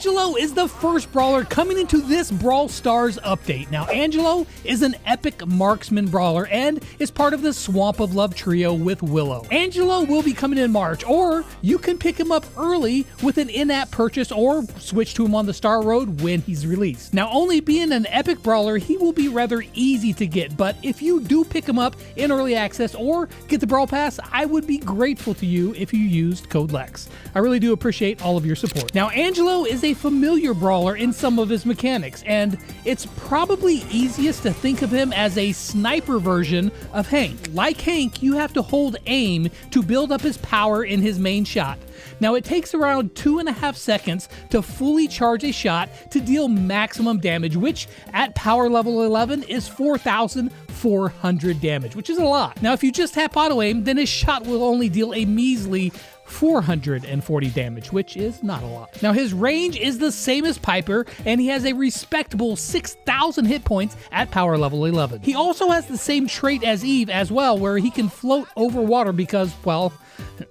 Angelo is the first brawler coming into this Brawl Stars update. Now, Angelo is an epic marksman brawler and is part of the Swamp of Love trio with Willow. Angelo will be coming in March, or you can pick him up early with an in-app purchase or switch to him on the Star Road when he's released. Now, only being an epic brawler, he will be rather easy to get, but if you do pick him up in early access or get the Brawl Pass, I would be grateful to you if you used code LEX. I really do appreciate all of your support. Now, Angelo is a familiar brawler in some of his mechanics, and it's probably easiest to think of him as a sniper version of Hank. Like Hank, you have to hold aim to build up his power in his main shot. Now, it takes around 2.5 seconds to fully charge a shot to deal maximum damage, which at power level 11 is 4,400 damage, which is a lot. Now, if you just tap auto aim, then his shot will only deal a measly 440 damage, which is not a lot. Now, his range is the same as Piper, and he has a respectable 6,000 hit points at power level 11. He also has the same trait as Eve as well, where he can float over water because, well,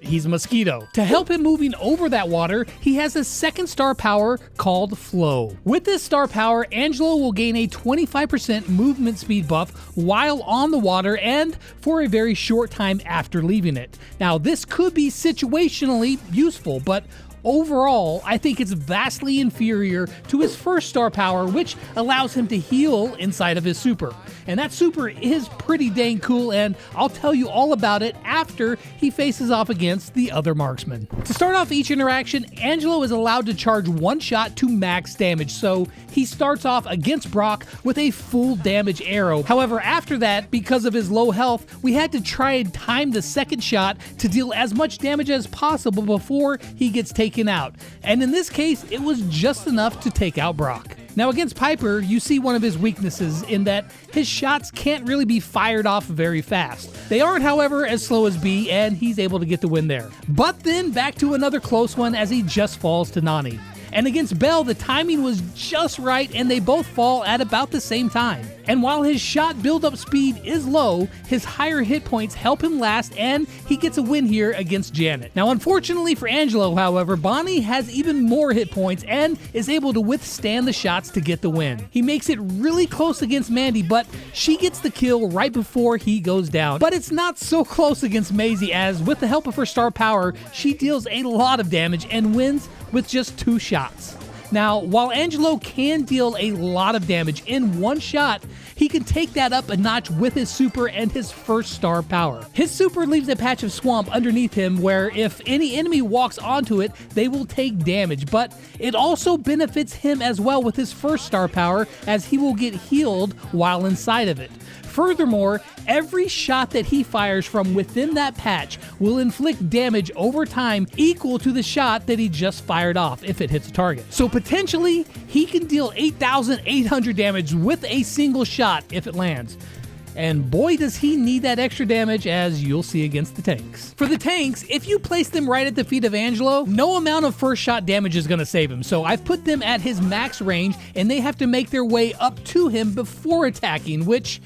he's a mosquito. To help him moving over that water, he has a second star power called Flow. With this star power, Angelo will gain a 25% movement speed buff while on the water and for a very short time after leaving it. Now, this could be situationally useful, but overall, I think it's vastly inferior to his first star power, which allows him to heal inside of his super. And that super is pretty dang cool, and I'll tell you all about it after he faces off against the other marksman. To start off each interaction, Angelo is allowed to charge one shot to max damage, so he starts off against Brock with a full damage arrow. However, after that, because of his low health, we had to try and time the second shot to deal as much damage as possible before he gets taken out. And in this case, it was just enough to take out Brock. Now, against Piper, you see one of his weaknesses in that his shots can't really be fired off very fast. They aren't, however, as slow as B, and he's able to get the win there. But then back to another close one as he just falls to Nani. And against Bell, the timing was just right and they both fall at about the same time. And while his shot build-up speed is low, his higher hit points help him last and he gets a win here against Janet. Now, unfortunately for Angelo, however, Bonnie has even more hit points and is able to withstand the shots to get the win. He makes it really close against Mandy, but she gets the kill right before he goes down. But it's not so close against Maisie, as with the help of her star power, she deals a lot of damage and wins with just 2 shots. Now, while Angelo can deal a lot of damage in one shot, he can take that up a notch with his super and his first star power. His super leaves a patch of swamp underneath him where if any enemy walks onto it, they will take damage, but it also benefits him as well with his first star power, as he will get healed while inside of it. Furthermore, every shot that he fires from within that patch will inflict damage over time equal to the shot that he just fired off if it hits a target. So potentially, he can deal 8,800 damage with a single shot if it lands. And boy, does he need that extra damage, as you'll see against the tanks. For the tanks, if you place them right at the feet of Angelo, no amount of first shot damage is going to save him. So I've put them at his max range, and they have to make their way up to him before attacking, which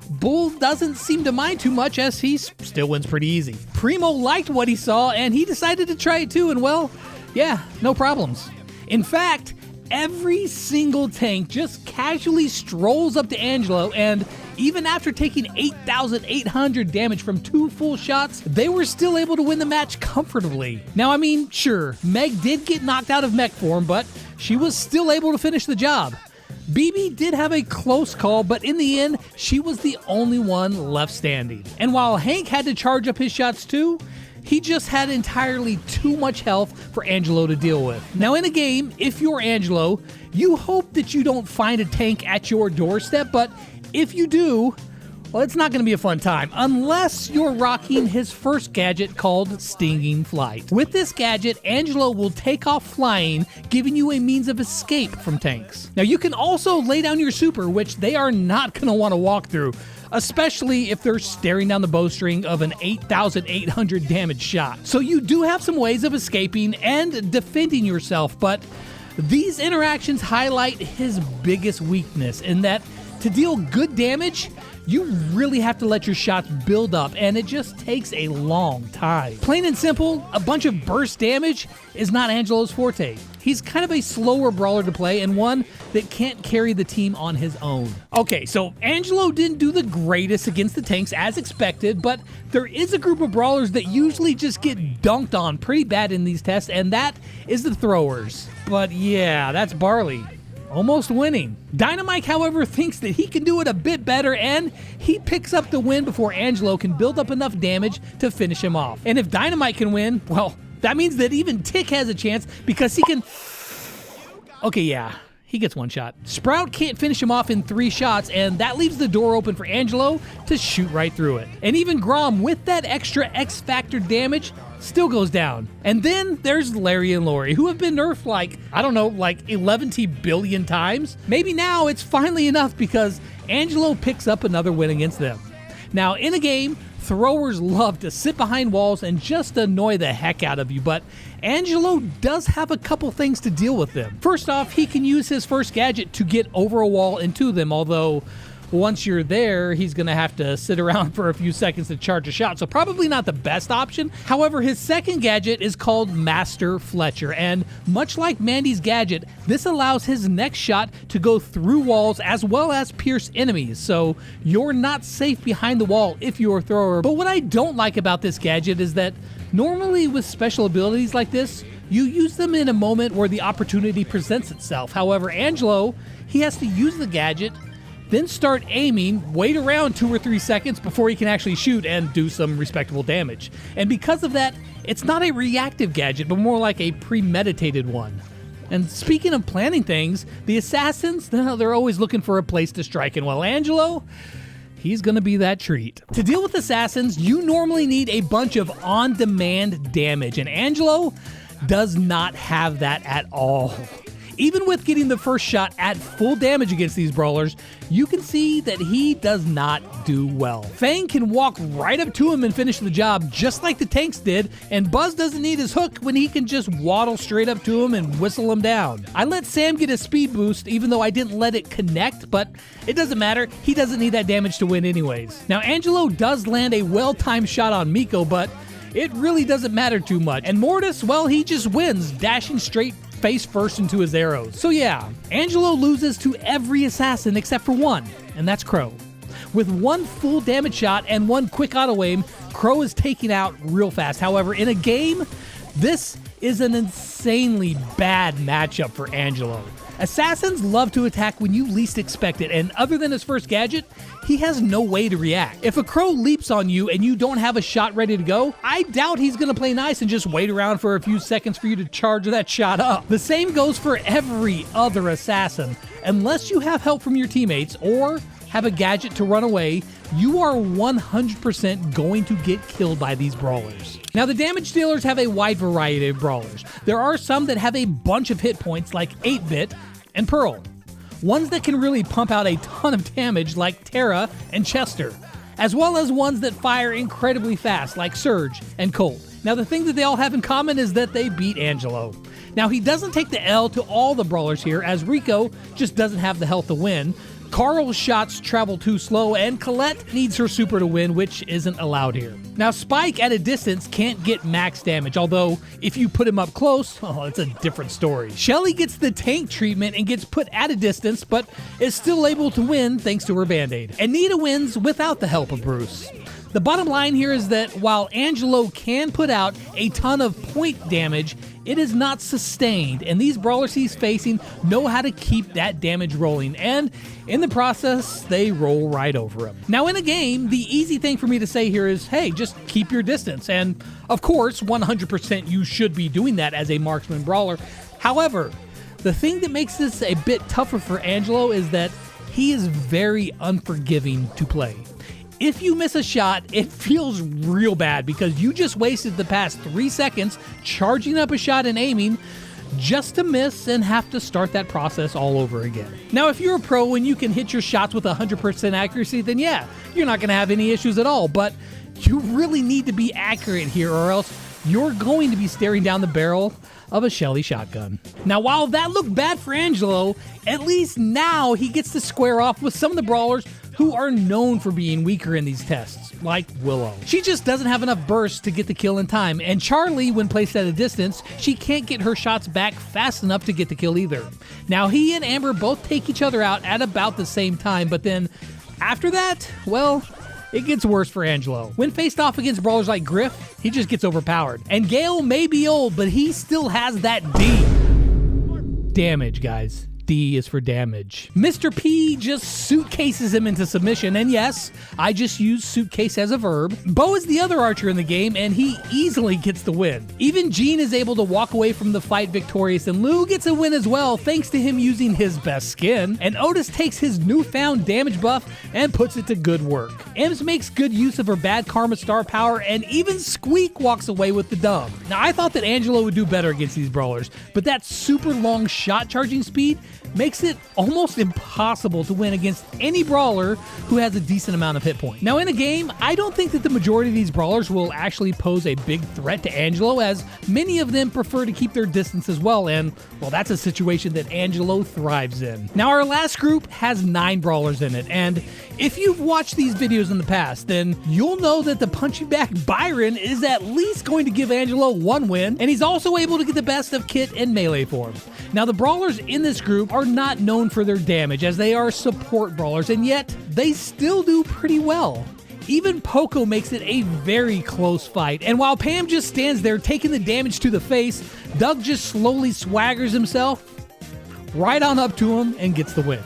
Bull doesn't seem to mind too much, as he still wins pretty easy. Primo liked what he saw, and he decided to try it too, and well, yeah, no problems. In fact, every single tank just casually strolls up to Angelo, and even after taking 8,800 damage from 2 full shots, they were still able to win the match comfortably. Now, I mean, sure, Meg did get knocked out of mech form, but she was still able to finish the job. BB did have a close call, but in the end, she was the only one left standing. And while Hank had to charge up his shots too, he just had entirely too much health for Angelo to deal with. Now, in a game, if you're Angelo, you hope that you don't find a tank at your doorstep, but if you do, well, it's not going to be a fun time unless you're rocking his first gadget called Stinging Flight. With this gadget, Angelo will take off flying, giving you a means of escape from tanks. Now, you can also lay down your super, which they are not going to want to walk through, especially if they're staring down the bowstring of an 8,800 damage shot. So you do have some ways of escaping and defending yourself, but these interactions highlight his biggest weakness in that to deal good damage, you really have to let your shots build up, and it just takes a long time. Plain and simple, a bunch of burst damage is not Angelo's forte. he's kind of a slower brawler to play and one that can't carry the team on his own. Okay, so Angelo didn't do the greatest against the tanks as expected, but there is a group of brawlers that usually just get dunked on pretty bad in these tests, and that is the throwers. But yeah, that's Barley. Almost winning. Dynamite, however, thinks that he can do it a bit better, and he picks up the win before Angelo can build up enough damage to finish him off. And if Dynamite can win, well, that means that even Tick has a chance because he can... Okay, yeah, he gets one shot. Sprout can't finish him off in 3 shots, and that leaves the door open for Angelo to shoot right through it. And even Grom, with that extra X-Factor damage, still goes down. And then there's Larry and Lori, who have been nerfed like, I don't know, like 11 billion times. Maybe now it's finally enough because Angelo picks up another win against them. Now, in a game, throwers love to sit behind walls and just annoy the heck out of you, but Angelo does have a couple things to deal with them. First off, he can use his first gadget to get over a wall and to them, although once you're there, he's going to have to sit around for a few seconds to charge a shot, so probably not the best option. However, his second gadget is called Master Fletcher, and much like Mandy's gadget, this allows his next shot to go through walls as well as pierce enemies, so you're not safe behind the wall if you're a thrower. But what I don't like about this gadget is that normally with special abilities like this, you use them in a moment where the opportunity presents itself. However, Angelo, he has to use the gadget, then start aiming, wait around 2 or 3 seconds before he can actually shoot and do some respectable damage. And because of that, it's not a reactive gadget, but more like a premeditated one. And speaking of planning things, the assassins, they're always looking for a place to strike, and while Angelo, he's gonna be that treat. To deal with assassins, you normally need a bunch of on-demand damage, and Angelo does not have that at all. Even with getting the first shot at full damage against these brawlers, you can see that he does not do well. Fang can walk right up to him and finish the job just like the tanks did, and Buzz doesn't need his hook when he can just waddle straight up to him and whistle him down. I let Sam get a speed boost even though I didn't let it connect, but it doesn't matter, he doesn't need that damage to win anyways. Now Angelo does land a well-timed shot on Miko, but it really doesn't matter too much. And Mortis, well, he just wins, dashing straight face first into his arrows. So yeah, Angelo loses to every assassin except for one, and that's Crow. With 1 full damage shot and 1 quick auto aim, Crow is taken out real fast. However, in a game, this is an insanely bad matchup for Angelo. Assassins love to attack when you least expect it, and other than his first gadget, he has no way to react. If a Crow leaps on you and you don't have a shot ready to go, I doubt he's gonna play nice and just wait around for a few seconds for you to charge that shot up. The same goes for every other assassin. Unless you have help from your teammates or have a gadget to run away, you are 100% going to get killed by these brawlers. Now, the damage dealers have a wide variety of brawlers. There are some that have a bunch of hit points like 8-Bit and Pearl. Ones that can really pump out a ton of damage like Terra and Chester, as well as ones that fire incredibly fast like Surge and Colt. Now, the thing that they all have in common is that they beat Angelo. Now, he doesn't take the L to all the brawlers here, as Rico just doesn't have the health to win. Carl's shots travel too slow, and Colette needs her super to win, which isn't allowed here. Now, Spike at a distance can't get max damage, although if you put him up close, oh, it's a different story. Shelly gets the tank treatment and gets put at a distance, but is still able to win thanks to her band-aid. And Nita wins without the help of Bruce. The bottom line here is that while Angelo can put out a ton of point damage, it is not sustained, and these brawlers he's facing know how to keep that damage rolling, and in the process, they roll right over him. Now, in a game, the easy thing for me to say here is, hey, just keep your distance, and of course, 100% you should be doing that as a marksman brawler. However, the thing that makes this a bit tougher for Angelo is that he is very unforgiving to play. If you miss a shot, it feels real bad because you just wasted the past 3 seconds charging up a shot and aiming just to miss and have to start that process all over again. Now, if you're a pro and you can hit your shots with 100% accuracy, then yeah, you're not going to have any issues at all, but you really need to be accurate here or else you're going to be staring down the barrel of a Shelly shotgun. Now, while that looked bad for Angelo, at least now he gets to square off with some of the brawlers who are known for being weaker in these tests, like Willow. She just doesn't have enough burst to get the kill in time, and Charlie, when placed at a distance, she can't get her shots back fast enough to get the kill either. Now, he and Amber both take each other out at about the same time, but then after that, well, it gets worse for Angelo. When faced off against brawlers like Griff, he just gets overpowered. And Gale may be old, but he still has that D. Damage, guys. D is for damage. Mr. P just suitcases him into submission, and yes, I just used suitcase as a verb. Bo is the other archer in the game, and he easily gets the win. Even Gene is able to walk away from the fight victorious, and Lou gets a win as well, thanks to him using his best skin. And Otis takes his newfound damage buff and puts it to good work. Ems makes good use of her bad karma star power, and even Squeak walks away with the dub. Now, I thought that Angelo would do better against these brawlers, but that super long shot charging speed makes it almost impossible to win against any brawler who has a decent amount of hit points. Now, in a game, I don't think that the majority of these brawlers will actually pose a big threat to Angelo, as many of them prefer to keep their distance as well, and, well, that's a situation that Angelo thrives in. Now, our last group has 9 brawlers in it, and if you've watched these videos in the past, then you'll know that the punching back Byron is at least going to give Angelo 1 win, and he's also able to get the best of Kit and Melee form. Now, the brawlers in this group are not known for their damage, as they are support brawlers, and yet they still do pretty well. Even Poco makes it a very close fight, and while Pam just stands there taking the damage to the face, Doug just slowly swaggers himself right on up to him and gets the win.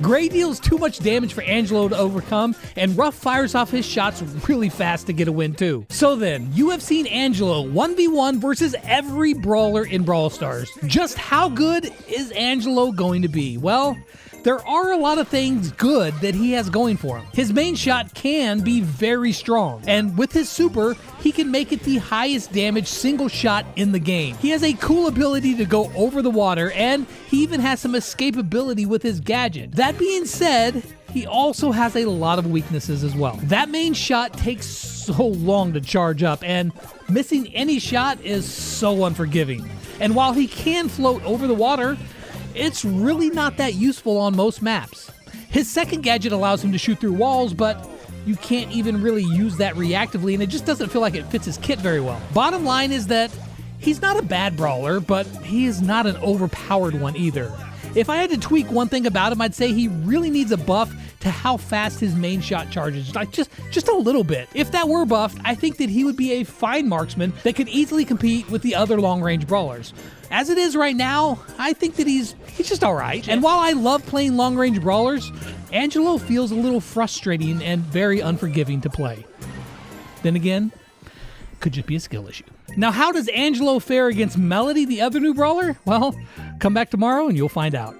Gray deals too much damage for Angelo to overcome, and Ruff fires off his shots really fast to get a win too. So then, you have seen Angelo 1v1 versus every brawler in Brawl Stars. Just how good is Angelo going to be? Well, there are a lot of things good that he has going for him. His main shot can be very strong, and with his super, he can make it the highest damage single shot in the game. He has a cool ability to go over the water, and he even has some escapability with his gadget. That being said, he also has a lot of weaknesses as well. That main shot takes so long to charge up, and missing any shot is so unforgiving. And while he can float over the water, it's really not that useful on most maps. His second gadget allows him to shoot through walls, but you can't even really use that reactively, and it just doesn't feel like it fits his kit very well. Bottom line is that he's not a bad brawler, but he is not an overpowered one either. If I had to tweak one thing about him, I'd say he really needs a buff to how fast his main shot charges, like just a little bit. If that were buffed, I think that he would be a fine marksman that could easily compete with the other long-range brawlers. As it is right now, I think that he's just alright. And while I love playing long-range brawlers, Angelo feels a little frustrating and very unforgiving to play. Then again, could just be a skill issue. Now, how does Angelo fare against Melody, the other new brawler? Well, come back tomorrow and you'll find out.